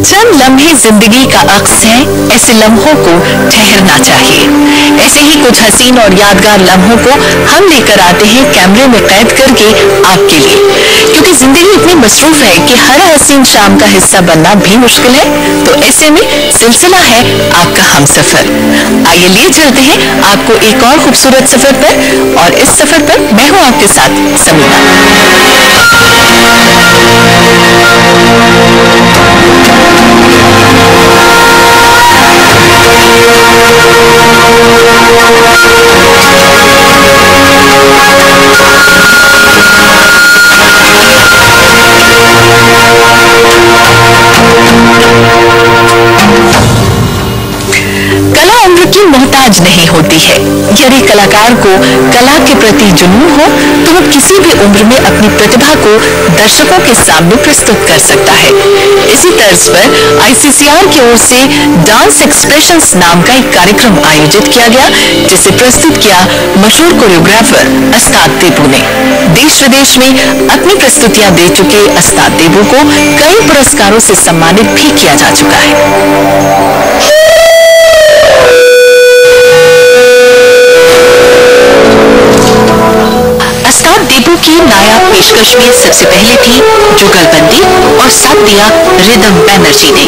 चंद लम्हे जिंदगी का अक्स है, ऐसे लम्हों को ठहरना चाहिए। ऐसे ही कुछ हसीन और यादगार लम्हों को हम लेकर आते हैं कैमरे में कैद करके आपके लिए, क्योंकि जिंदगी इतनी मसरूफ है कि हर हसीन शाम का हिस्सा बनना भी मुश्किल है। तो ऐसे में सिलसिला है आपका हमसफर। आइए लिए चलते हैं आपको एक और खूबसूरत सफर पर, और इस सफर पर मैं हूँ आपके साथ समीना। कला उम्र की मोहताज नहीं होती है। यदि कलाकार को कला के प्रति जुनून हो तो वो किसी भी उम्र में अपनी प्रतिभा को दर्शकों के सामने प्रस्तुत कर सकता है। इसी तर्ज पर आईसीसीआर की ओर से डांस एक्सप्रेशंस नाम का एक कार्यक्रम आयोजित किया गया, जिसे प्रस्तुत किया मशहूर कोरियोग्राफर अस्ताद देबू ने। देश विदेश में अपनी प्रस्तुतियां दे चुके अस्ताद देबू को कई पुरस्कारों से सम्मानित भी किया जा चुका है। अस्ताद देबू की नायाब पेशकश में सबसे पहले थी जुगलबंदी, और साथ दिया रिदम बैनर्जी ने।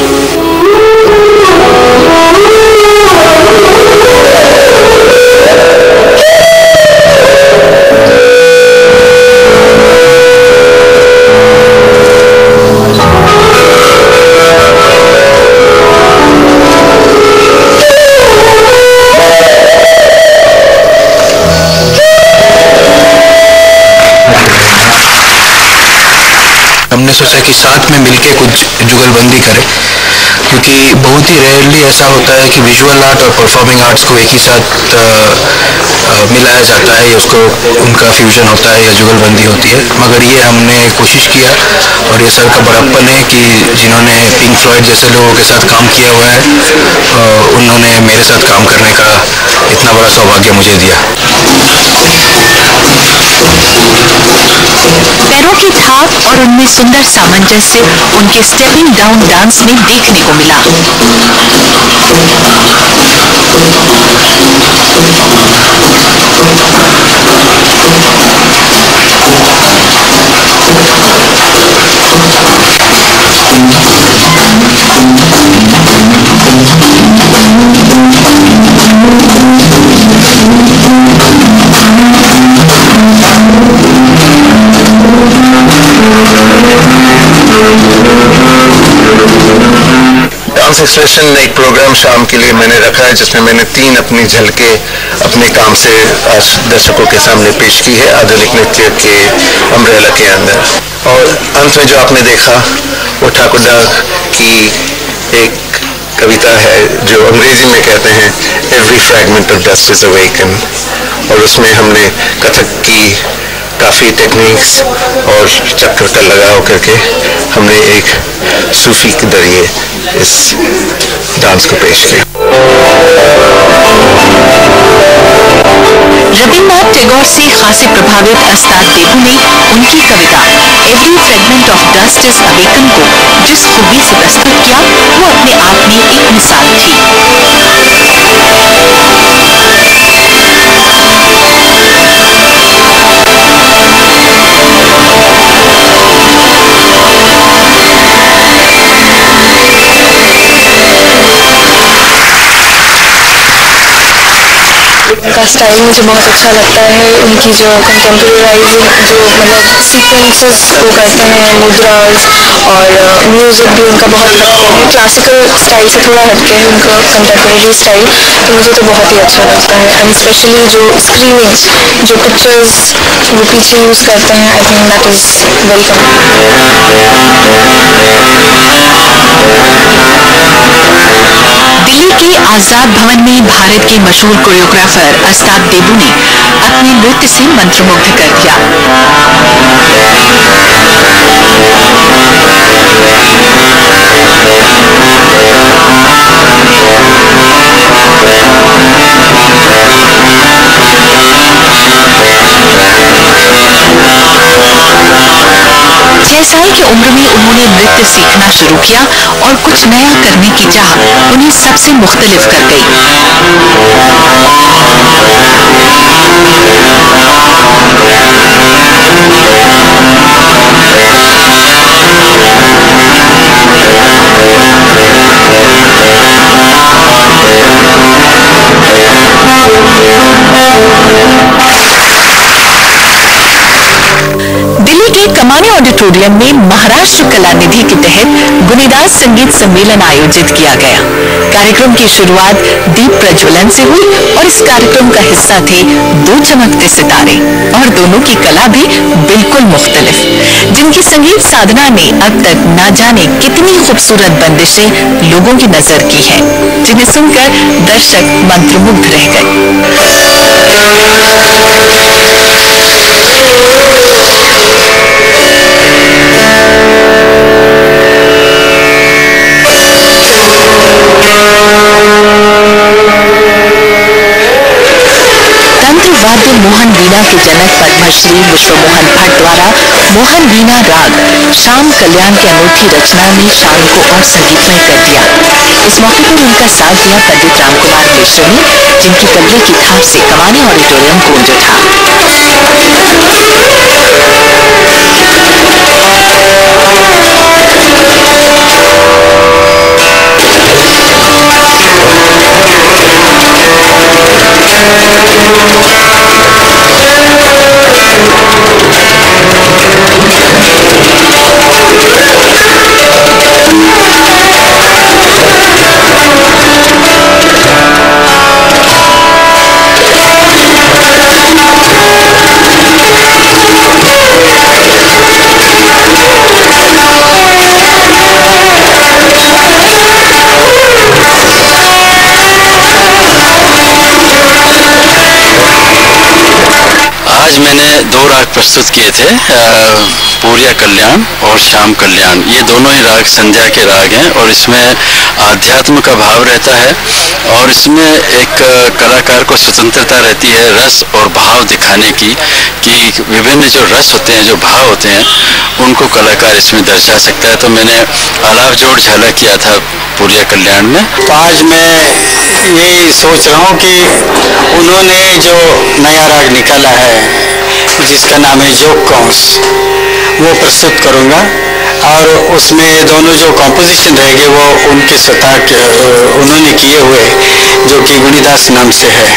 हमने सोचा कि साथ में मिलके कुछ जुगलबंदी करें, क्योंकि बहुत ही रेयरली ऐसा होता है कि विजुअल आर्ट और परफॉर्मिंग आर्ट्स को एक ही साथ मिलाया जाता है, या उसको उनका फ्यूजन होता है या जुगलबंदी होती है। मगर ये हमने कोशिश किया, और ये सर का बड़प्पन है कि जिन्होंने पिंक फ्लॉयड जैसे लोगों के साथ काम किया हुआ है, उन्होंने मेरे साथ काम करने का इतना बड़ा सौभाग्य मुझे दिया। पैरों की थाप और उनमें सुंदर सामंजस्य उनके स्टेपिंग डाउन डांस में देखने को मिला। डांस एक्सप्रेशन एक प्रोग्राम शाम के लिए मैंने रखा है, जिसमें मैंने 3 अपनी झलके अपने काम से आज दर्शकों के सामने पेश की है, आधुनिक नृत्य के अम्ब्रेला के अंदर। और अंत में जो आपने देखा वो ठाकुरदा की एक कविता है, जो अंग्रेजी में कहते हैं every fragment of dust is awaken, और उसमें हमने कथक की काफ़ी टेक्निक्स और चक्कर का लगाव करके हमने एक सूफी के जरिए इस डांस को पेश किया। रविन्द्रनाथ टैगोर से खासे प्रभावित अस्ताद देबू ने उनकी कविता every fragment of dust is awaken को जिस खूबी से प्रस्तुत किया, वो अपने आप में एक मिसाल थी। का स्टाइल मुझे बहुत अच्छा लगता है। उनकी जो कंटेम्प्रेराइजिंग जो मतलब सीक्वेंसेस वो करते हैं, मुद्रास और म्यूज़िक भी उनका बहुत क्लासिकल स्टाइल से थोड़ा हटके है उनका कंटेम्प्रेरी स्टाइल, तो मुझे तो बहुत ही अच्छा लगता है। एंड स्पेशली जो स्क्रीनिंग जो पिक्चर्स वो पीछे यूज़ करते हैं, I think that is welcome. Delhi के आजाद भवन में भारत के मशहूर कोरियोग्राफर अस्ताद देबू ने अपने नृत्य से मंत्रमुग्ध कर दिया। साल की उम्र में उन्होंने नृत्य सीखना शुरू किया और कुछ नया करने की चाह उन्हें सबसे मुख्तलिफ कर गई। दिल्ली के कमानी ऑडिटोरियम में महाराष्ट्र कला निधि के तहत गुणीदास संगीत सम्मेलन आयोजित किया गया। कार्यक्रम की शुरुआत दीप प्रज्वलन से हुई और इस कार्यक्रम का हिस्सा थे 2 चमकते सितारे और दोनों की कला भी बिल्कुल मुख्तलिफ, जिनकी संगीत साधना ने अब तक ना जाने कितनी खूबसूरत बंदिशें लोगों की नजर की हैं, जिन्हें सुनकर दर्शक मंत्रमुग्ध रह गए। वाद्य मोहन वीणा के जनक पद्मश्री विश्वमोहन भट्ट द्वारा मोहन वीणा राग श्याम कल्याण की अनूठी रचना ने शाम को और संगीतमय कर दिया। इस मौके पर उनका साथ दिया पंडित रामकुमार मिश्र ने, जिनकी तबले की थाप से कमानी ऑडिटोरियम गूंज उठा। आज मैंने 2 राग प्रस्तुत किए थे, पूर्या कल्याण और श्याम कल्याण। ये दोनों ही राग संध्या के राग हैं और इसमें आध्यात्म का भाव रहता है और इसमें एक कलाकार को स्वतंत्रता रहती है रस और भाव दिखाने की, कि विभिन्न जो रस होते हैं, जो भाव होते हैं, उनको कलाकार इसमें दर्शा सकता है। तो मैंने आलाप जोड़ झलक किया था पूर्या कल्याण में। तो आज मैं यही सोच रहा हूँ कि उन्होंने जो नया राग निकाला है जिसका नाम है जोग कौंस, वो प्रस्तुत करूँगा और उसमें दोनों जो कॉम्पोजिशन रहेंगे वो उनके स्वतः के उन्होंने किए हुए, जो कि गुणीदास नाम से है।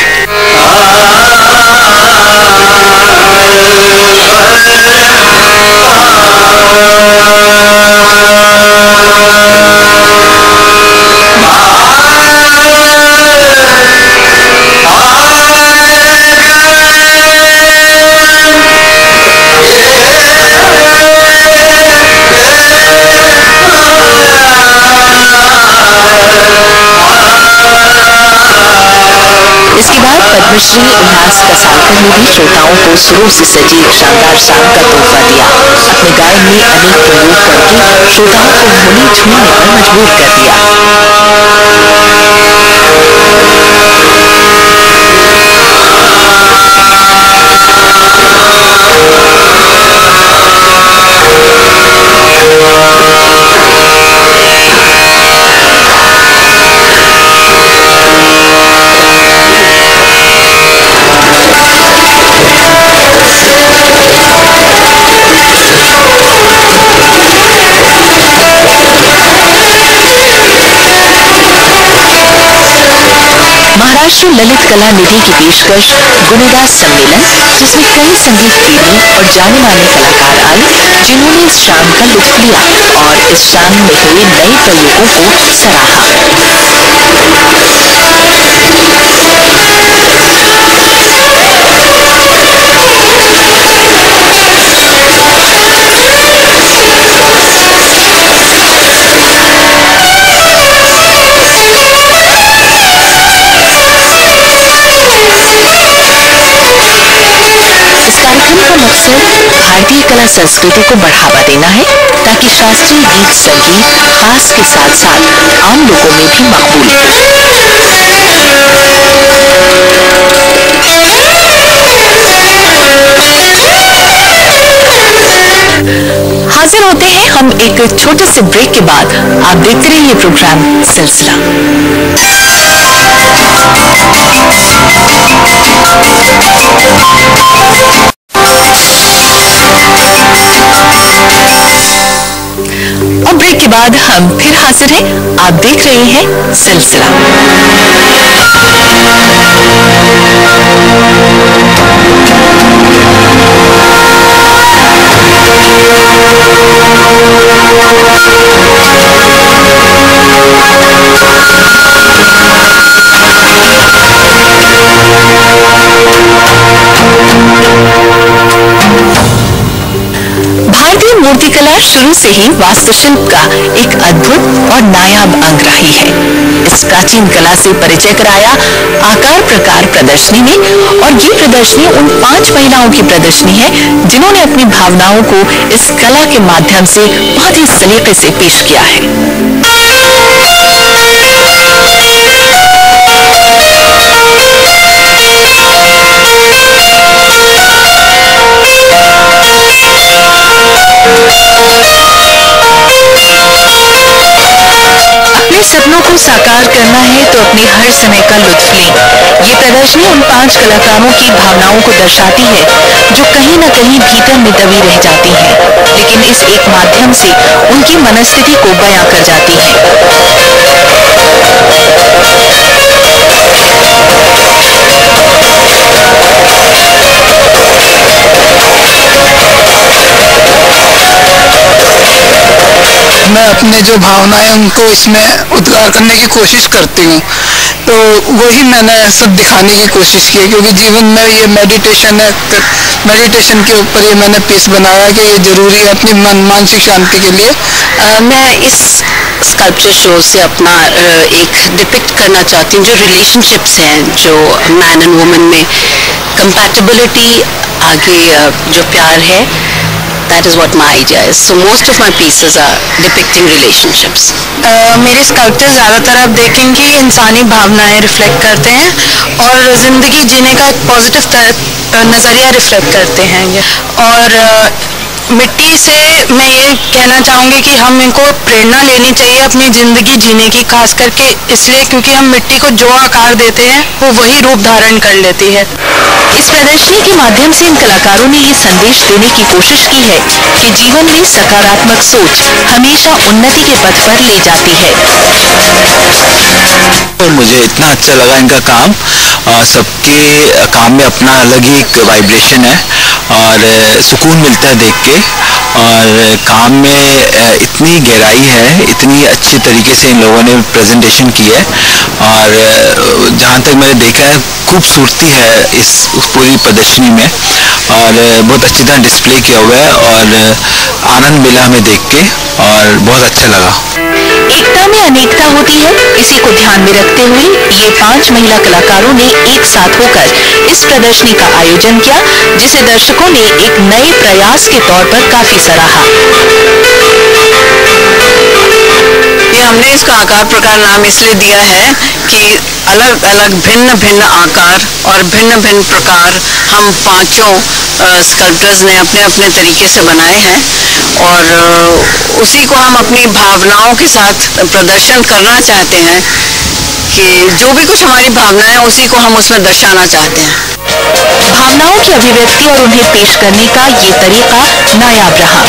इसके बाद पद्मश्री उल्लास कसालकर ने भी श्रोताओं को सुरों से सजी एक शानदार शाम का तोहफा दिया। अपने गायन में अनेक प्रयोग करके श्रोताओं को उंगली छूने पर मजबूर कर दिया। महाराष्ट्र ललित कला निधि की पेशकश गुणीदास सम्मेलन, जिसमें कई संगीत प्रेमी और जाने माने कलाकार आए, जिन्होंने इस शाम का लुत्फ लिया और इस शाम में हुए नए प्रयोगों को सराहा। भारतीय कला संस्कृति को बढ़ावा देना है, ताकि शास्त्रीय गीत संगीत खास के साथ साथ आम लोगों में भी मकबूल हो। हाजिर होते हैं हम एक छोटे से ब्रेक के बाद। आप देखते रहिए प्रोग्राम सिलसिला। और ब्रेक के बाद हम फिर हाजिर हैं। आप देख रहे हैं सिलसिला। भारतीय मूर्तिकला शुरू से ही वास्तुशिल्प का एक अद्भुत और नायाब अंग रही है। इस प्राचीन कला से परिचय कराया आकार प्रकार प्रदर्शनी ने, और ये प्रदर्शनी उन 5 महिलाओं की प्रदर्शनी है जिन्होंने अपनी भावनाओं को इस कला के माध्यम से बहुत ही सलीके से पेश किया है। अपने सपनों को साकार करना है तो अपने हर समय का लुत्फ लें। ये प्रदर्शनी उन 5 कलाकारों की भावनाओं को दर्शाती है जो कहीं न कहीं भीतर में दबी रह जाती हैं, लेकिन इस एक माध्यम से उनकी मनस्थिति को बयां कर जाती है। मैं अपने जो भावनाएं उनको इसमें उद्गार करने की कोशिश करती हूँ, तो वही मैंने सब दिखाने की कोशिश की है, क्योंकि जीवन में ये मेडिटेशन है। मेडिटेशन के ऊपर ये मैंने पीस बनाया कि ये जरूरी है अपनी मानसिक शांति के लिए। मैं इस स्कल्पचर शो से अपना एक डिपिक्ट करना चाहती हूँ जो रिलेशनशिप्स हैं, जो मैन एंड वुमेन में कंपैटिबिलिटी, आगे जो प्यार है, that is what my idea is. So most of my pieces are depicting relationships. मेरे स्कल्पचर ज़्यादातर आप देखेंगे इंसानी भावनाएं रिफ्लेक्ट करते हैं और ज़िंदगी जीने का एक पॉजिटिव नज़रिया रिफ्लेक्ट करते हैं। और मिट्टी से मैं ये कहना चाहूँगी कि हम इनको प्रेरणा लेनी चाहिए अपनी ज़िंदगी जीने की, खास करके इसलिए क्योंकि हम मिट्टी को जो आकार देते हैं वो वही रूप धारण कर लेती है। इस प्रदर्शनी के माध्यम से इन कलाकारों ने ये संदेश देने की कोशिश की है कि जीवन में सकारात्मक सोच हमेशा उन्नति के पथ पर ले जाती है। और मुझे इतना अच्छा लगा इनका काम, सबके काम में अपना अलग ही एक वाइब्रेशन है और सुकून मिलता है देख के, और काम में इतनी गहराई है, इतनी अच्छी तरीके से इन लोगों ने प्रेजेंटेशन की है, और जहाँ तक मैंने देखा है खूबसूरती है इस पूरी प्रदर्शनी में, और बहुत अच्छी तरह डिस्प्ले किया हुआ है, और आनंद मिला हमें देख के और बहुत अच्छा लगा। एकता में अनेकता होती है, इसी को ध्यान में रखते हुए ये 5 महिला कलाकारों ने एक साथ होकर इस प्रदर्शनी का आयोजन किया, जिसे दर्शकों ने एक नए प्रयास के तौर पर काफी सराहा। ये हमने इसका आकार प्रकार नाम इसलिए दिया है कि अलग अलग भिन्न भिन्न आकार और भिन्न भिन्न प्रकार हम 5 स्कल्पटर्स ने अपने अपने तरीके से बनाए हैं, और उसी को हम अपनी भावनाओं के साथ प्रदर्शन करना चाहते हैं कि जो भी कुछ हमारी भावनाएं हैं उसी को हम उसमें दर्शाना चाहते हैं। भावनाओं की अभिव्यक्ति और उन्हें पेश करने का ये तरीका नायाब रहा।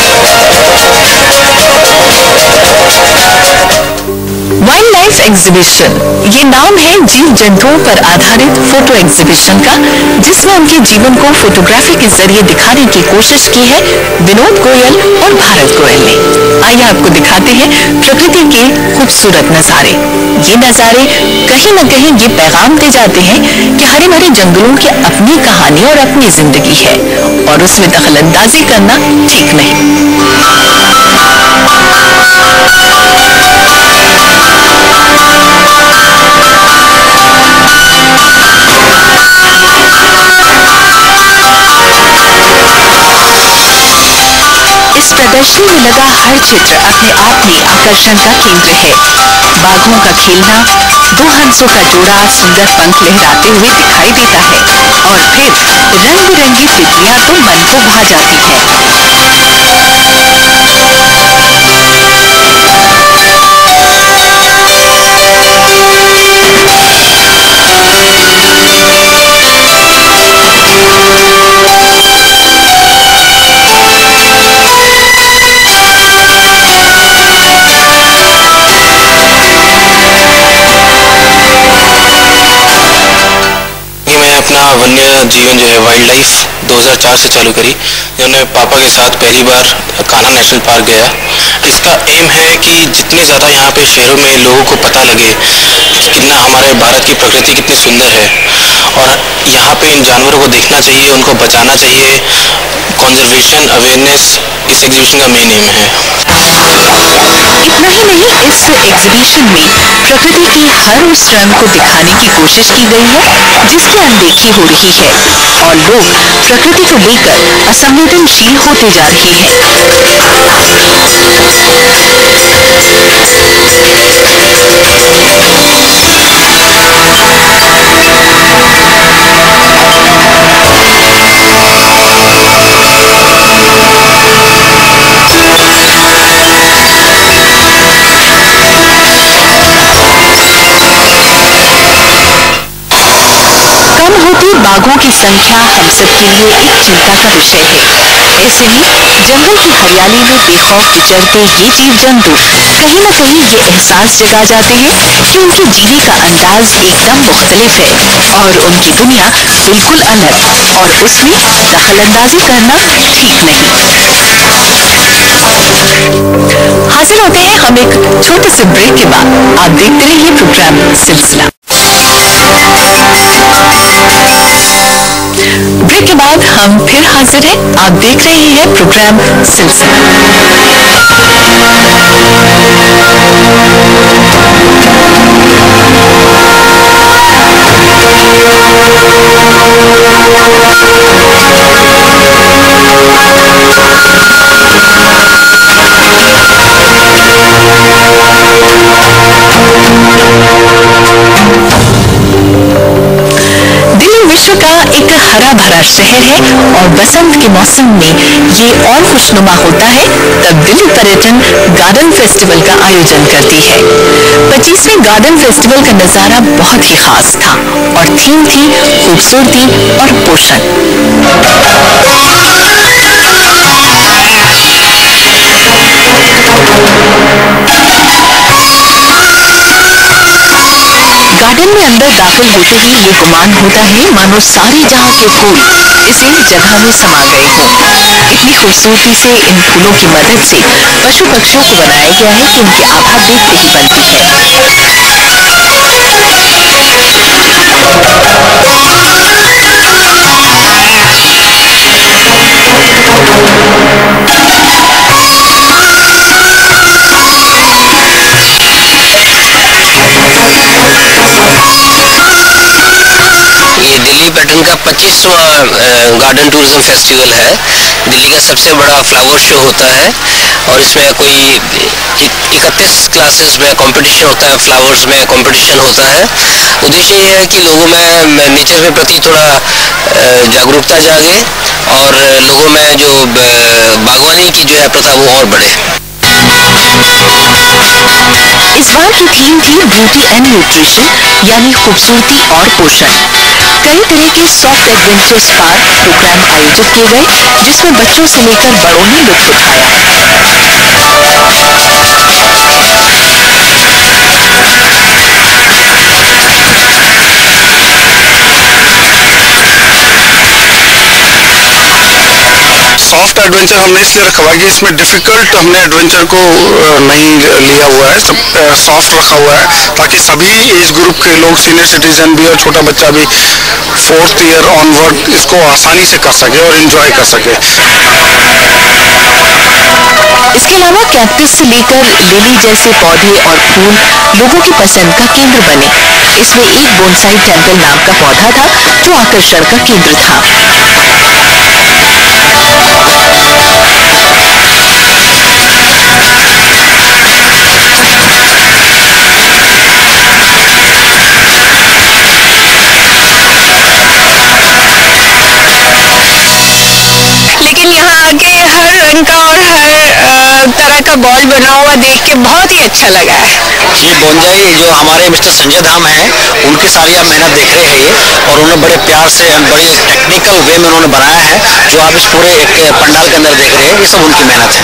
वाइल्ड लाइफ एग्जीबिशन, ये नाम है जीव जंतुओं पर आधारित फोटो एग्जीबिशन का, जिसमें उनके जीवन को फोटोग्राफी के जरिए दिखाने की कोशिश की है विनोद गोयल और भारत गोयल ने। आइए आपको दिखाते हैं प्रकृति के खूबसूरत नजारे। ये नजारे कहीं न कहीं ये पैगाम दे जाते हैं कि हरे भरे जंगलों की अपनी कहानी और अपनी जिंदगी है, और उसमें दखलंदाजी करना ठीक नहीं। इस प्रदर्शनी में लगा हर चित्र अपने आप में आकर्षण का केंद्र है। बाघों का खेलना, 2 हंसों का जोड़ा सुंदर पंख लहराते हुए दिखाई देता है, और फिर रंग बिरंगी तितलियां तो मन को भा जाती है। अपना वन्य जीवन जो है वाइल्ड लाइफ 2004 से चालू करी, जब मैं पापा के साथ पहली बार कान्हा नेशनल पार्क गया। इसका एम है कि जितने ज़्यादा यहाँ पे शहरों में लोगों को पता लगे कितना हमारे भारत की प्रकृति कितनी सुंदर है, और यहाँ पे इन जानवरों को देखना चाहिए, उनको बचाना चाहिए। कंजर्वेशन अवेयरनेस इस एग्जीबिशन का मेन एम है। इतना ही नहीं, इस एग्जीबिशन में प्रकृति की हर उस रंग को दिखाने की कोशिश की गई है जिसकी अनदेखी हो रही है, और लोग प्रकृति को लेकर असंवेदनशील होते जा रहे हैं। कम होती बाघों की संख्या हम सब के लिए एक चिंता का विषय है। ऐसे में जंगल की हरियाली में बेखौफ विचरते ये जीव जंतु कहीं न कहीं ये एहसास जगा जाते हैं कि उनके जीने का अंदाज एकदम मुख्तलिफ है और उनकी दुनिया बिल्कुल अलग, और उसमें दखलंदाजी करना ठीक नहीं। हासिल होते हैं हम एक छोटे से ब्रेक के बाद। आप देखते रहिए प्रोग्राम सिलसिला। ब्रेक के बाद हम फिर हाजिर हैं। आप देख रहे हैं प्रोग्राम सिलसिला। विश्व का एक हरा भरा शहर है और बसंत के मौसम में ये और खुशनुमा होता है तब दिल्ली पर्यटन गार्डन फेस्टिवल का आयोजन करती है। 25वें गार्डन फेस्टिवल का नजारा बहुत ही खास था और थीम थी खूबसूरती और पोषण। गार्डन में अंदर दाखिल होते ही ये गुमान होता है मानो सारे जहां के फूल इस एक जगह में समा गए हों। इतनी खूबसूरती से इन फूलों की मदद से पशु पक्षियों को बनाया गया है कि उनकी आभा देखते ही बनती है। दिल्ली पर्यटन का 25वां गार्डन टूरिज्म फेस्टिवल है। दिल्ली का सबसे बड़ा फ्लावर शो होता है और इसमें कोई 31 क्लासेस में कंपटीशन होता है, फ्लावर्स में कंपटीशन होता है। उद्देश्य ये है कि लोगों में नेचर के प्रति थोड़ा जागरूकता जागे और लोगों में जो बागवानी की जो है प्रथा वो और बढ़े। इस बार की थीम थी ब्यूटी एंड न्यूट्रिशन, यानी खूबसूरती और पोषण। कई तरह के सॉफ्ट एडवेंचर्स पार्क प्रोग्राम आयोजित किए गए जिसमें बच्चों से लेकर बड़ों ने लुत्फ उठाया। सॉफ्ट एडवेंचर हमने इसलिए रखा हुआ है कि इसमें डिफिकल्ट हमने एडवेंचर को नहीं लिया हुआ है, सब सॉफ्ट रखा हुआ है ताकि सभी एज ग्रुप के लोग, सीनियर सिटीजन भी और छोटा बच्चा भी 4th ईयर ऑनवर्ड इसको आसानी से कर सके और एंजॉय कर सके। इसके अलावा कैक्टस से लेकर लिली जैसे पौधे और फूल लोगों की पसंद का केंद्र बने। इसमें एक बोनसाई टेम्पल नाम का पौधा था जो आकर्षण का केंद्र था। लेकिन यहाँ आके हर रंग का और हर तरह का बॉल बना हुआ देख के बहुत ही अच्छा लगा है। ये बोंजाई जो हमारे मिस्टर संजय धाम हैं, उनकी सारी आप मेहनत देख रहे हैं ये, और उन्होंने बड़े प्यार से बड़े टेक्निकल वे में उन्होंने बनाया है। जो आप इस पूरे एक पंडाल के अंदर देख रहे हैं, ये सब उनकी मेहनत है।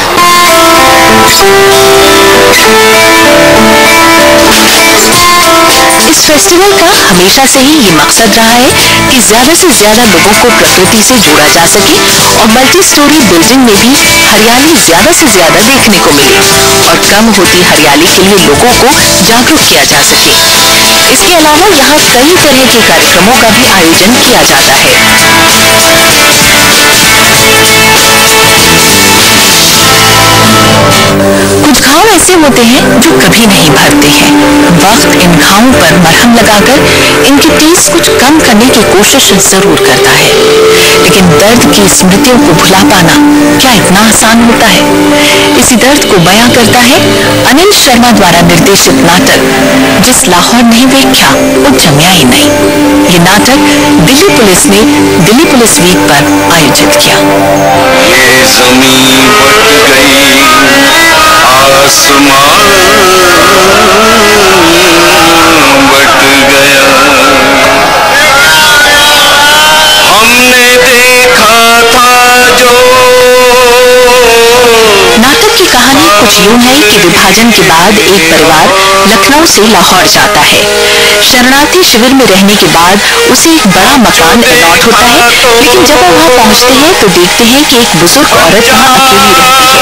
इस फेस्टिवल का हमेशा से ही ये मकसद रहा है कि ज्यादा से ज्यादा लोगों को प्रकृति से जोड़ा जा सके और मल्टी स्टोरी बिल्डिंग में भी हरियाली ज्यादा से ज्यादा देखने को मिले और कम होती हरियाली के लिए लोगों को जागरूक किया जा सके। इसके अलावा यहाँ कई तरह के कार्यक्रमों का भी आयोजन किया जाता है। कुछ घाव ऐसे होते हैं जो कभी नहीं भरते हैं। वक्त इन घावों पर मरहम लगाकर इनकी टीस कुछ कम करने की कोशिश जरूर करता है, लेकिन दर्द की स्मृतियों को भुला पाना क्या इतना आसान होता है? इसी दर्द को बयां करता है अनिल शर्मा द्वारा निर्देशित नाटक जिस लाहौर नहीं वेख्या वो जमिया ही नहीं। ये नाटक दिल्ली पुलिस ने दिल्ली पुलिस वीक पर आयोजित किया। ये ज़मीं बट गई आसमान बट गया, हमने देखा था जो। नाटक की कहानी कुछ यूं है कि विभाजन के बाद एक परिवार लखनऊ से लाहौर जाता है। शरणार्थी शिविर में रहने के बाद उसे एक बड़ा मकान अलॉट होता है, लेकिन जब वो वहाँ पहुँचते हैं तो देखते हैं कि एक बुजुर्ग औरत वहाँ अकेली रहती है।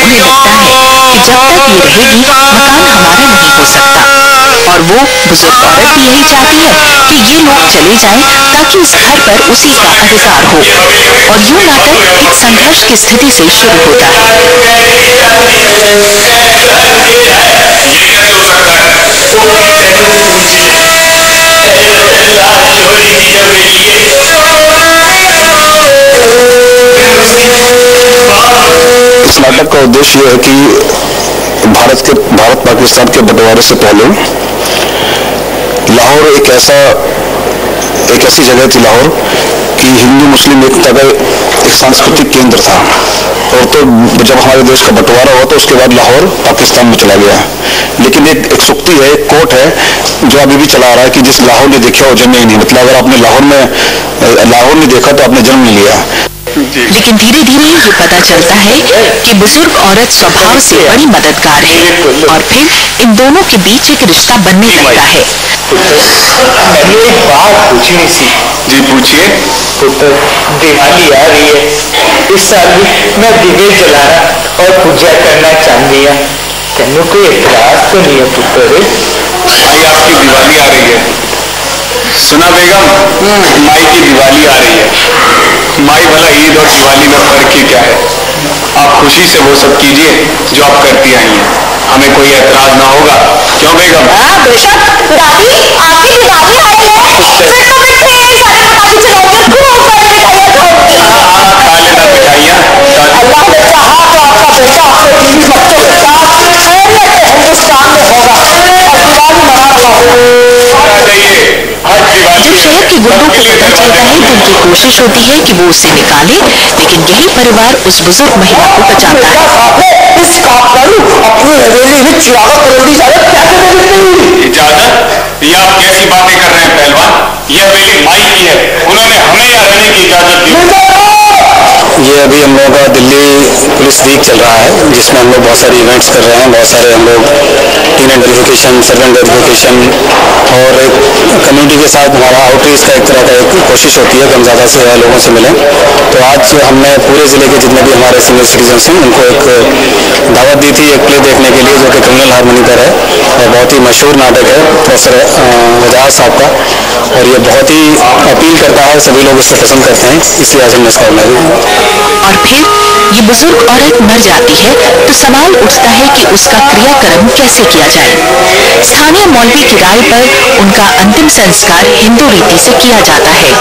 उन्हें लगता है कि जब तक ये रहेगी मकान हमारा नहीं हो सकता, और वो बुजुर्ग औरत भी यही चाहती है कि ये लोग चले जाएं ताकि इस घर पर उसी का अधिकार हो। और यूं नाटक एक संघर्ष की स्थिति से शुरू होता है। इस नाटक का उद्देश्य यह है कि भारत पाकिस्तान के बंटवारे से पहले लाहौर एक ऐसी जगह थी लाहौर कि हिंदू मुस्लिम एकता का एक सांस्कृतिक केंद्र था। और तो जब हमारे देश का बंटवारा हुआ तो उसके बाद लाहौर पाकिस्तान में चला गया। लेकिन एक सूक्ति है, एक कोट है जो अभी भी चला आ रहा है कि जिस लाहौर ने देखा वो जन्मे ही नहीं। मतलब अगर आपने लाहौर नहीं देखा तो आपने जन्म नहीं लिया। लेकिन धीरे धीरे ये पता चलता है कि बुजुर्ग औरत स्वभाव से बड़ी मददगार है और फिर इन दोनों के बीच एक रिश्ता बनने लगता है। मैंने एक बात पूछनी सी। जी पूछिए। पुत्र, दिवाली आ रही है, इस साल भी मैं दिवे जलाना और पूजा करना चाहती हूँ। तेनों कोई एतराज तो नहीं है पुत्र? भाई आपकी दिवाली आ रही है, सुना बेगम, माई की दिवाली आ रही है। माई भला ईद और दिवाली में फर्क ही क्या है? आप खुशी से वो सब कीजिए जो आप करती आई हैं, हमें कोई ऐतराज ना होगा। क्यों बेगम? हाँ बेशक। दादी, आपकी दिवाली आ रही है, फिर तो मैं ढेर सारे पटाखे चलाऊंगी, खूब सारी मिठाइयाँ खाऊंगी। खा लेना मिठाइयाँ। अल्लाह ने चाहा तो आपका बेटा अपने 3 बच्चों के साथ खैरियत से हिंदुस्तान में होगा और दिवाली मना रहा होगा। जब शहर के गुंडों को पता चलता है तो उनकी कोशिश होती है कि वो उसे निकाले, लेकिन यही परिवार उस बुजुर्ग महिला को बचाता है। इस काकरू अपनी हवेली में चिराग करने की इजाजत कैसे दे देते हैं? इजाजत? ये आप कैसी बातें कर रहे हैं पहलवान? ये हवेली माई की है, उन्होंने हमें यहाँ रहने की इजाजत दी। ये अभी हम लोगों का दिल्ली पुलिस वीक चल रहा है, जिसमें हम लोग बहुत सारे इवेंट्स कर रहे हैं। बहुत सारे हम लोग टीनेज वेरिफिकेशन, सर्वेंट वेरिफिकेशन और कम्युनिटी के साथ हमारा आउटरीच का एक तरह का एक कोशिश होती है कि हम ज़्यादा से ज़्यादा लोगों से मिलें। तो आज हमने पूरे ज़िले के जितने भी हमारे सीनियर सिटीजन्स हैं उनको एक दावत दी थी एक प्ले देखने के लिए, जो कि क्रिमिनल हार्मनी पर है और बहुत ही मशहूर नाटक है प्रोफेसर वजाहत साहब का, और ये बहुत ही अपील करता है, सभी लोग इसको पसंद करते हैं, इसलिए आज हमने इसका और फिर ये बुजुर्ग औरत मर जाती है तो सवाल उठता है कि उसका क्रियाकर्म कैसे किया जाए। स्थानीय मौलवी की राय पर उनका अंतिम संस्कार हिंदू रीति से किया जाता है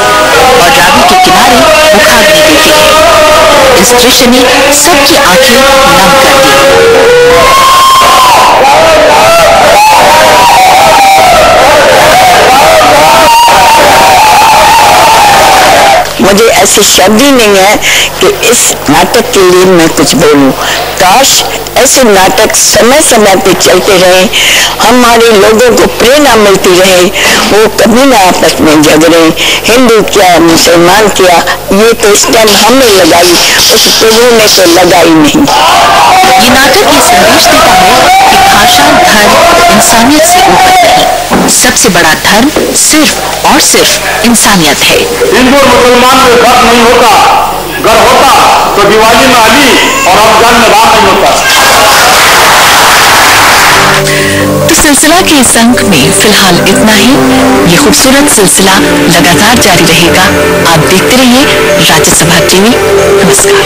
और रावी के किनारे मुखाग्नि देते हैं। इस दृश्य ने सबकी आंखें नम कर दी। मुझे ऐसी शब्द ही नहीं है कि इस नाटक के लिए मैं कुछ बोलूं। काश ऐसे नाटक समय समय पे चलते रहे, हमारे लोगों को प्रेरणा मिलती रहे, वो कभी ना आपस में झगड़े, हिंदू क्या मुसलमान क्या, ये तो स्टैम्प हमने लगाई, उस प्रभु ने तो लगाई नहीं। ये नाटक ये संदेश देता है कि भाषा, धर्म, इंसानियत से ऊपर नहीं। सबसे बड़ा धर्म सिर्फ और सिर्फ इंसानियत है। हिंदू और मुसलमान में फर्क नहीं होता, अगर होता तो दिवाली में अली और रमजान में राम नहीं होता। तो सिलसिला के इस अंक में फिलहाल इतना ही। ये खूबसूरत सिलसिला लगातार जारी रहेगा। आप देखते रहिए राज्यसभा टीवी। नमस्कार।